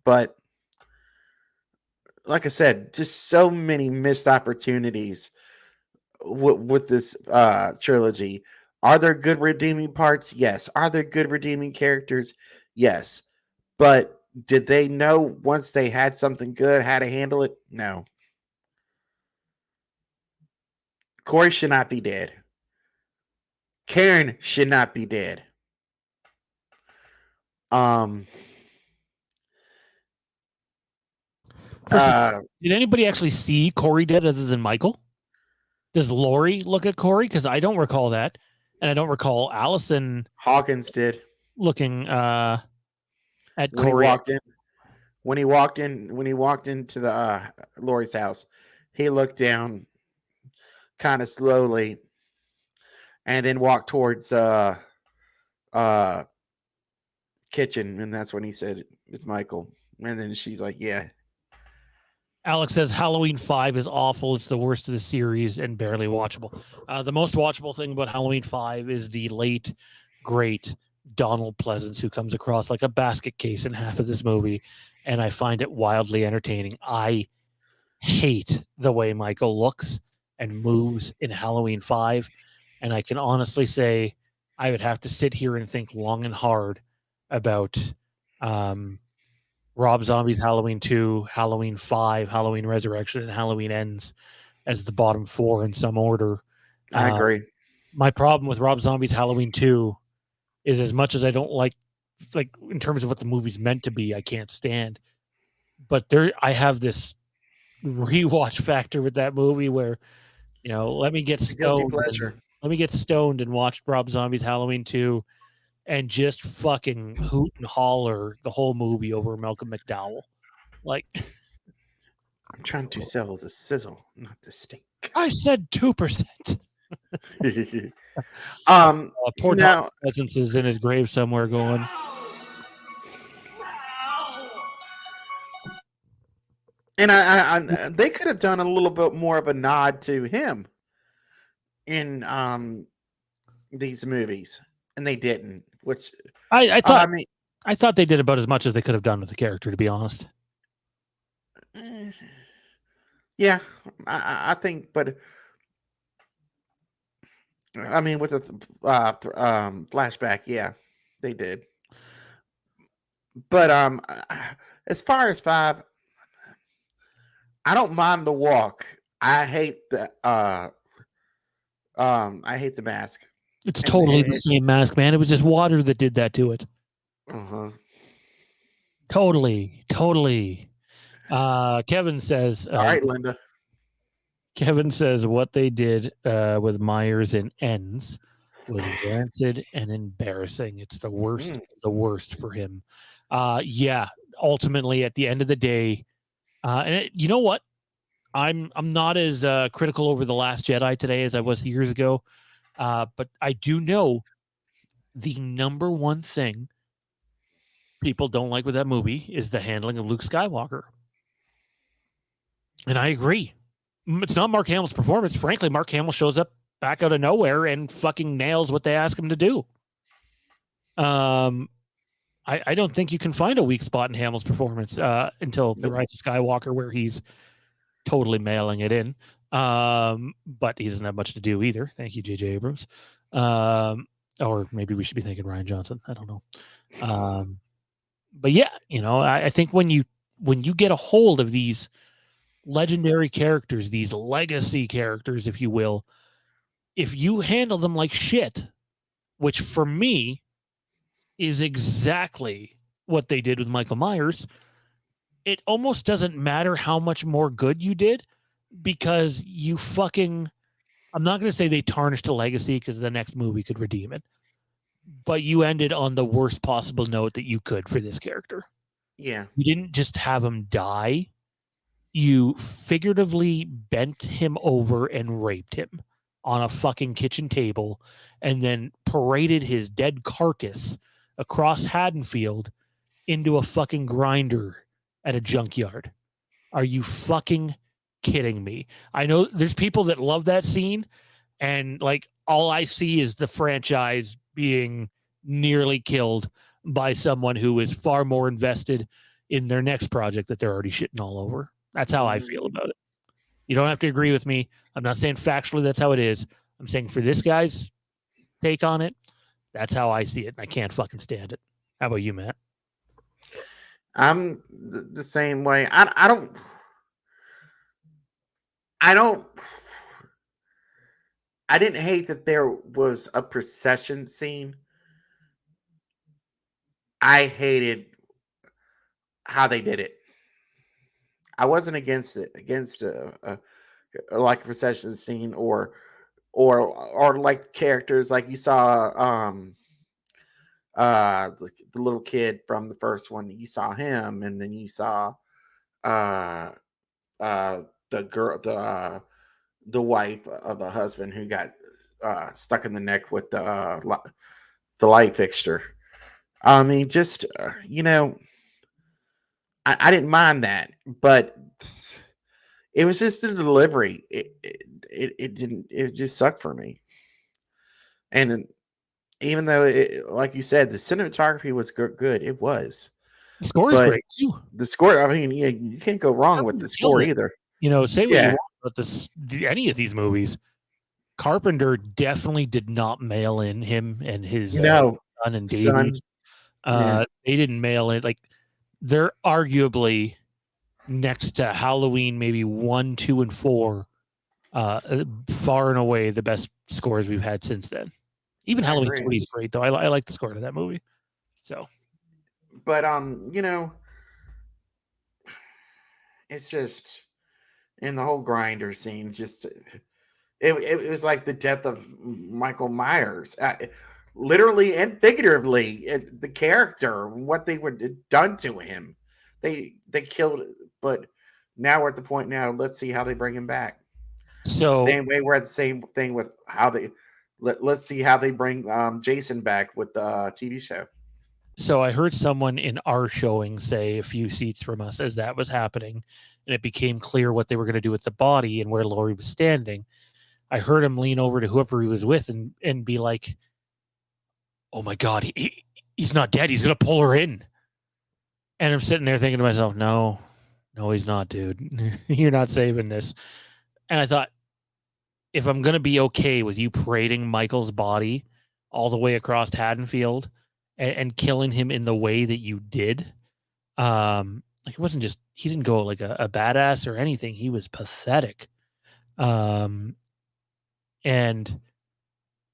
but like I said, just so many missed opportunities with this trilogy. Are there good redeeming parts? Yes. Are there good redeeming characters? Yes. But did they know once they had something good how to handle it? No. Corey should not be dead. Karen should not be dead. Did anybody actually see Corey dead other than Michael? Does Lori look at Corey? Because I don't recall that, and I don't recall Allison Hawkins did looking at when Corey. When he walked into the Lori's house, he looked down kind of slowly, and then walked towards kitchen, and that's when he said, "It's Michael." And then she's like, "Yeah." Alex says Halloween 5 is awful. It's the worst of the series and barely watchable. The most watchable thing about Halloween 5 is the late, great Donald Pleasance, who comes across like a basket case in half of this movie, and I find it wildly entertaining. I hate the way Michael looks and moves in Halloween 5, and I can honestly say I would have to sit here and think long and hard about Rob Zombie's Halloween 2, Halloween 5, Halloween Resurrection, and Halloween Ends as the bottom four in some order. I agree. My problem with Rob Zombie's Halloween 2 is, as much as I don't like in terms of what the movie's meant to be, I can't stand. But I have this rewatch factor with that movie where, let me get stoned. Let me get stoned and watch Rob Zombie's Halloween 2 and just fucking hoot and holler the whole movie over Malcolm McDowell. Like, I'm trying to sell the sizzle, not the steak. I said 2%. Poor Donald Pleasance is in his grave somewhere going, and I they could have done a little bit more of a nod to him in these movies, and they didn't. Which I thought. I thought they did about as much as they could have done with the character, to be honest. Yeah, I think, but I mean, with the flashback, yeah, they did. But as far as 5, I don't mind the walk. I hate the I hate the mask. It's And totally the same mask, man. It was just water that did that to it. uh-huh. Totally. Kevin says, All right, Linda. what they did with Myers and Ends was rancid and embarrassing. It's the worst. It's the worst for him. Yeah. Ultimately, at the end of the day, you know what? I'm not as critical over The Last Jedi today as I was years ago, but I do know the number one thing people don't like with that movie is the handling of Luke Skywalker. And I agree. It's not Mark Hamill's performance. Frankly, Mark Hamill shows up back out of nowhere and fucking nails what they ask him to do. I don't think you can find a weak spot in Hamill's performance until The Rise of Skywalker, where he's totally mailing it in. But he doesn't have much to do either. Thank you, J.J. Abrams. Or maybe we should be thanking Rian Johnson. I don't know. But yeah, I think when you get a hold of these legendary characters, these legacy characters, if you will, if you handle them like shit, which for me is exactly what they did with Michael Myers, it almost doesn't matter how much more good you did, because you fucking, I'm not going to say they tarnished a legacy because the next movie could redeem it, but you ended on the worst possible note that you could for this character. Yeah. You didn't just have him die. You figuratively bent him over and raped him on a fucking kitchen table and then paraded his dead carcass across Haddonfield into a fucking grinder at a junkyard. Are you fucking kidding me? I know there's people that love that scene, and like all I see is the franchise being nearly killed by someone who is far more invested in their next project that they're already shitting all over. That's how I feel about it. You don't have to agree with me. I'm not saying factually that's how it is. I'm saying for this guy's take on it, that's how I see it. And I can't fucking stand it. How about you, Matt? I'm the same way. I didn't hate that there was a procession scene. I hated how they did it. I wasn't against it, against like a procession scene or like characters like you saw the little kid from the first one. You saw him, and then you saw uh the girl, the wife of the husband who got stuck in the neck with the light fixture. I mean, just I didn't mind that, but it was just the delivery. It didn't. It just sucked for me. And even though, like you said, the cinematography was good, it was. The score is great too. The score, I mean, you can't go wrong with the score either. Say what you want about this, any of these movies. Carpenter definitely did not mail in him and his son and Davey. They didn't mail in. Like, they're arguably next to Halloween, maybe 1, 2, and 4, far and away the best scores we've had since then. Even Halloween 3 is great, though. I like the score to that movie. So, but it's just in the whole grinder scene, just it was like the death of Michael Myers, literally and figuratively. The character, what they were done to him, they killed it. But now we're at the point now. Let's see how they bring him back. So same way we're at the same thing with how they let's see how they bring Jason back with the TV show. So I heard someone in our showing say a few seats from us as that was happening, and it became clear what they were going to do with the body and where Laurie was standing. I heard him lean over to whoever he was with and be like, "Oh my God, he's not dead. He's going to pull her in. And I'm sitting there thinking to myself, no, he's not, dude. You're not saving this. And I thought, if I'm going to be okay with you parading Michael's body all the way across Haddonfield and killing him in the way that you did, like it wasn't just, he didn't go like a badass or anything. He was pathetic. And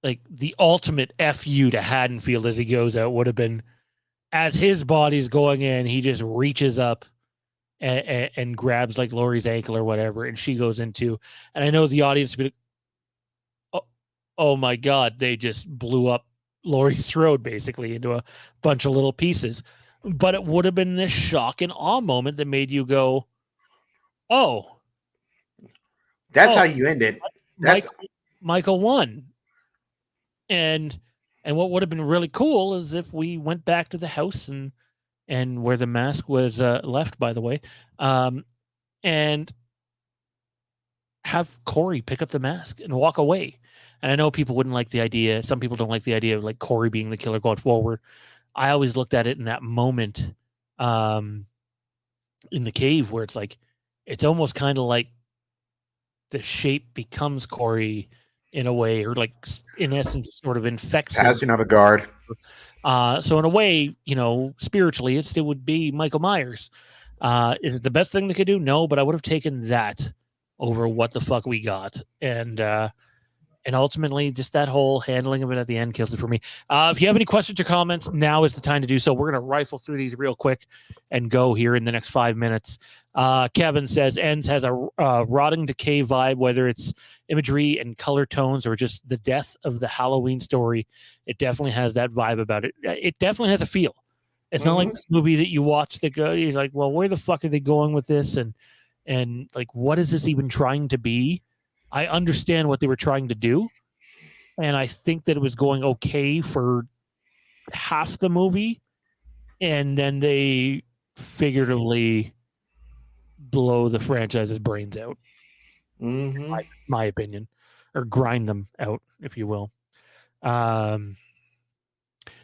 like the ultimate FU to Haddonfield as he goes out would have been, as his body's going in, he just reaches up and grabs like Lori's ankle or whatever, and she goes into, and I know the audience would be like, oh my God, they just blew up Lori's throat basically into a bunch of little pieces. But it would have been this shock and awe moment that made you go, oh. That's how you end it. That's Michael won. And what would have been really cool is if we went back to the house and where the mask was left, by the way, and have Corey pick up the mask and walk away. And I know people wouldn't like the idea. Some people don't like the idea of like Corey being the killer going forward. I always looked at it in that moment in the cave where it's like, it's almost kind of like the shape becomes Corey in a way, or like in essence sort of infects passing of a guard. So in a way, you know, spiritually, it still would be Michael Myers. Is it the best thing they could do? No, but I would have taken that over what the fuck we got. And ultimately, just that whole handling of it at the end kills it for me. If you have any questions or comments, now is the time to do so. We're going to rifle through these real quick and go here in the next 5 minutes. Kevin says, Ends has a rotting decay vibe, whether it's imagery and color tones or just the death of the Halloween story. It definitely has that vibe about it. It definitely has a feel. It's not like this movie that you watch that go, you're like, well, where the fuck are they going with this? And like, what is this even trying to be? I understand what they were trying to do, and I think that it was going okay for half the movie, and then they figuratively blow the franchise's brains out. My opinion, or grind them out, if you will.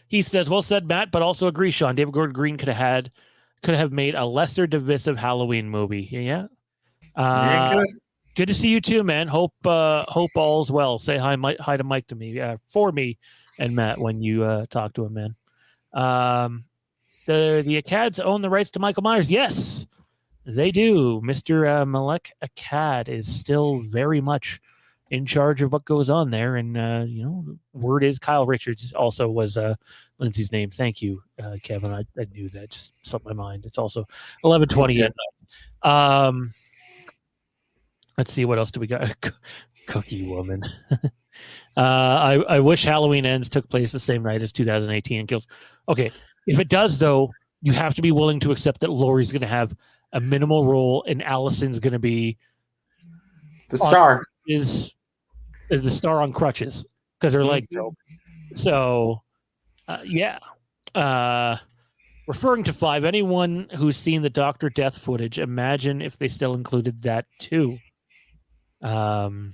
He says, well said, Matt, but also agree, Sean. David Gordon Green could have made a lesser divisive Halloween movie. Yeah. Good to see you too, man. Hope all's well. Say hi to Mike to me, for me and Matt when you talk to him, man. The Accads own the rights to Michael Myers. Yes, they do. Mr. Malek Akkad is still very much in charge of what goes on there, and you know, word is Kyle Richards also was Lindsay's name. Thank you, Kevin. I knew that, just slipped my mind. It's also 11:20 at night. Let's see, what else do we got? Cookie Woman. I wish Halloween Ends took place the same night as 2018 Kills. Okay, if it does, though, you have to be willing to accept that Laurie's going to have a minimal role and Allison's going to be the star. Is the star on crutches because her leg broke. So, yeah. Referring to 5, anyone who's seen the Dr. Death footage, imagine if they still included that too. Michael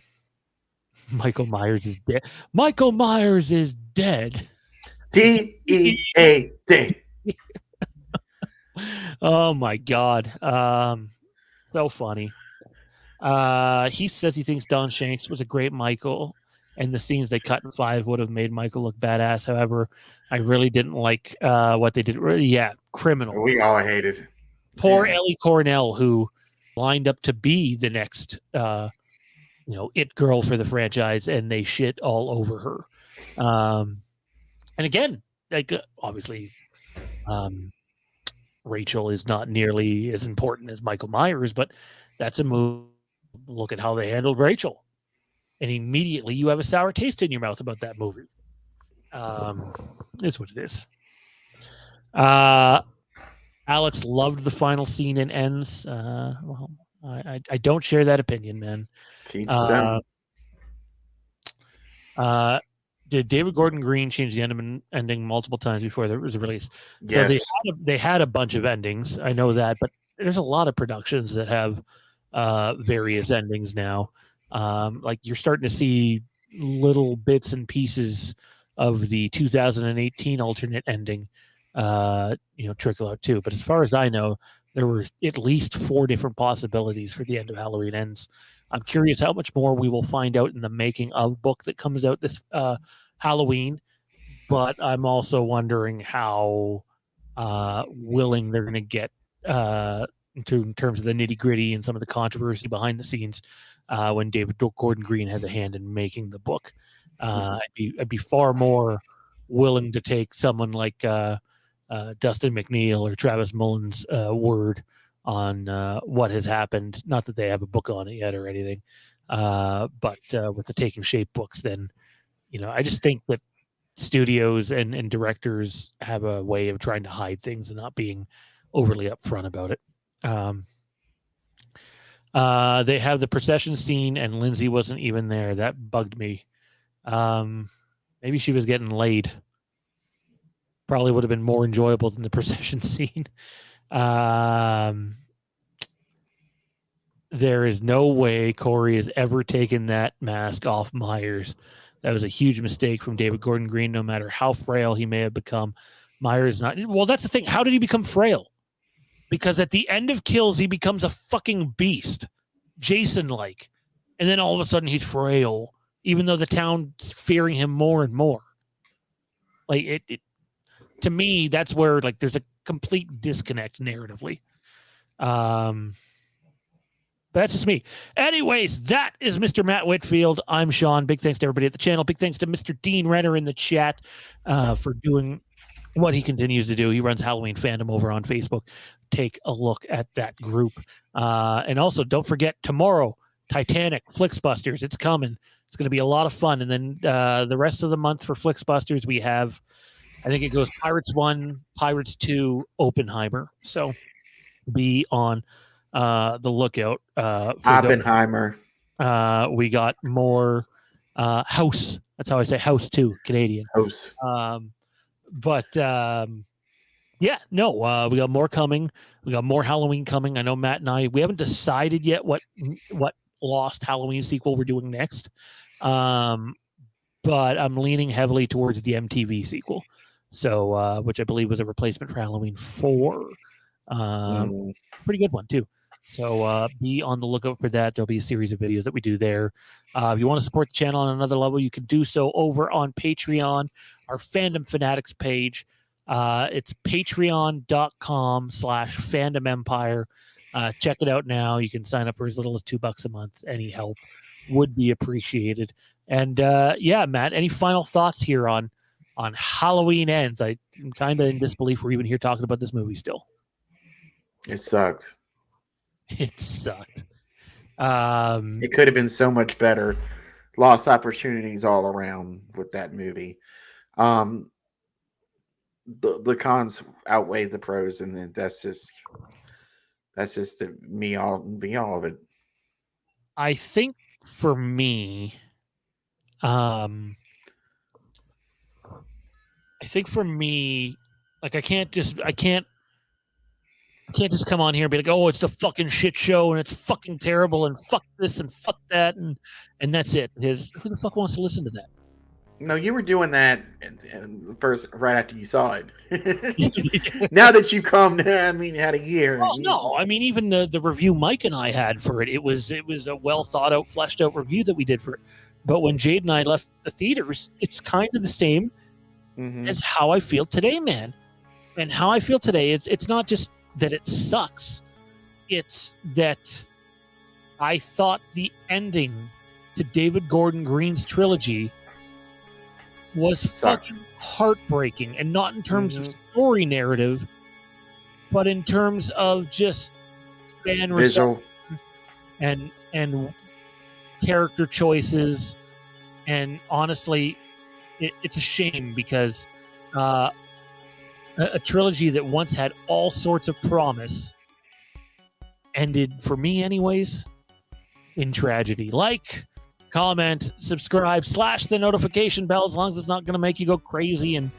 Myers is dead. Michael Myers is dead. D-E-A-D. Oh my God. So funny. He says he thinks Don Shanks was a great Michael, and the scenes they cut in 5 would have made Michael look badass. However, I really didn't like what they did. Yeah, criminal. We all hated. Poor Ellie Cornell, who lined up to be the next it girl for the franchise, and they shit all over her. And again, like obviously, Rachel is not nearly as important as Michael Myers, but that's a move. Look at how they handled Rachel, and immediately you have a sour taste in your mouth about that movie. Is what it is. Alex loved the final scene in Ends. Well, I don't share that opinion, man. Did David Gordon Green change the ending multiple times before there was a release? Yes. So they had a bunch of endings. I know that, but there's a lot of productions that have various endings now. Like you're starting to see little bits and pieces of the 2018 alternate ending, trickle out too. But as far as I know, there were at least 4 different possibilities for the end of Halloween Ends. I'm curious how much more we will find out in the making of book that comes out this Halloween. But I'm also wondering how willing they're going to get in terms of the nitty gritty and some of the controversy behind the scenes when David Gordon Green has a hand in making the book. I'd be far more willing to take someone like Dustin McNeil or Travis Mullen's word on what has happened. Not that they have a book on it yet or anything, but with the Taking Shape books, then I just think that studios and directors have a way of trying to hide things and not being overly upfront about it. They have the procession scene and Lindsay wasn't even there. That bugged me. Maybe she was getting laid. Probably would have been more enjoyable than the procession scene. There is no way Corey has ever taken that mask off Myers. That was a huge mistake from David Gordon Green, no matter how frail he may have become. Myers not... Well, that's the thing. How did he become frail? Because at the end of Kills, he becomes a fucking beast. Jason-like. And then all of a sudden, he's frail, even though the town's fearing him more and more. Like, it to me, that's where, like, there's a complete disconnect narratively. But that's just me. Anyways, that is Mr. Matt Whitfield. I'm Sean. Big thanks to everybody at the channel. Big thanks to Mr. Dean Renner in the chat for doing what he continues to do. He runs Halloween Fandom over on Facebook. Take a look at that group. And also, don't forget, tomorrow, Titanic, Flixbusters. It's coming. It's going to be a lot of fun. And then the rest of the month for Flixbusters, we have, I think it goes Pirates 1, Pirates 2, Oppenheimer. So be on the lookout for Oppenheimer. We got more House. That's how I say House 2, Canadian. House. We got more coming. We got more Halloween coming. I know Matt and we haven't decided yet what Lost Halloween sequel we're doing next. But I'm leaning heavily towards the MTV sequel. So, which I believe was a replacement for Halloween 4. Pretty good one too. So be on the lookout for that. There'll be a series of videos that we do there. If you want to support the channel on another level, you can do so over on Patreon, our Fandom Fanatics page. It's patreon.com/Fandom Empire. Check it out now. You can sign up for as little as $2 a month. Any help would be appreciated. And Matt, any final thoughts here on Halloween Ends? I'm kind of in disbelief we're even here talking about this movie still. It sucked. It sucked. It could have been so much better. Lost opportunities all around with that movie. The cons outweigh the pros, and that's just all of it. I think for me, like I can't just come on here and be like, oh, it's the fucking shit show and it's fucking terrible and fuck this and fuck that and that's it. Because who the fuck wants to listen to that? No, you were doing that first right after you saw it. Now that you come, you had a year. Well, no, even the review Mike and I had for it, it was a well thought out, fleshed out review that we did for it. But when Jade and I left the theaters, it's kind of the same as how I feel today, man. And how I feel today, it's not just that it sucks. It's that I thought the ending to David Gordon Green's trilogy was fucking heartbreaking, and not in terms of story narrative, but in terms of just fan visual and character choices. And honestly, it's a shame because a trilogy that once had all sorts of promise ended, for me anyways, in tragedy. Like, comment, subscribe, slash the notification bell, as long as it's not going to make you go crazy and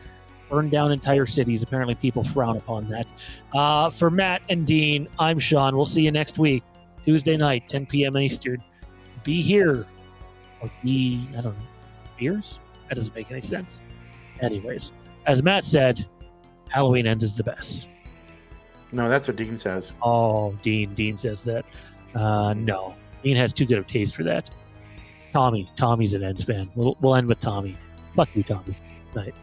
burn down entire cities. Apparently people frown upon that. For Matt and Dean, I'm Sean. We'll see you next week, Tuesday night, 10 p.m. Eastern. Be here. Or be, I don't know, beers? That doesn't make any sense. Anyways, as Matt said, Halloween Ends is the best. No, that's what Dean says. Oh, Dean says that. No, Dean has too good of taste for that. Tommy's an Ends fan. We'll end with Tommy. Fuck you, Tommy. Night.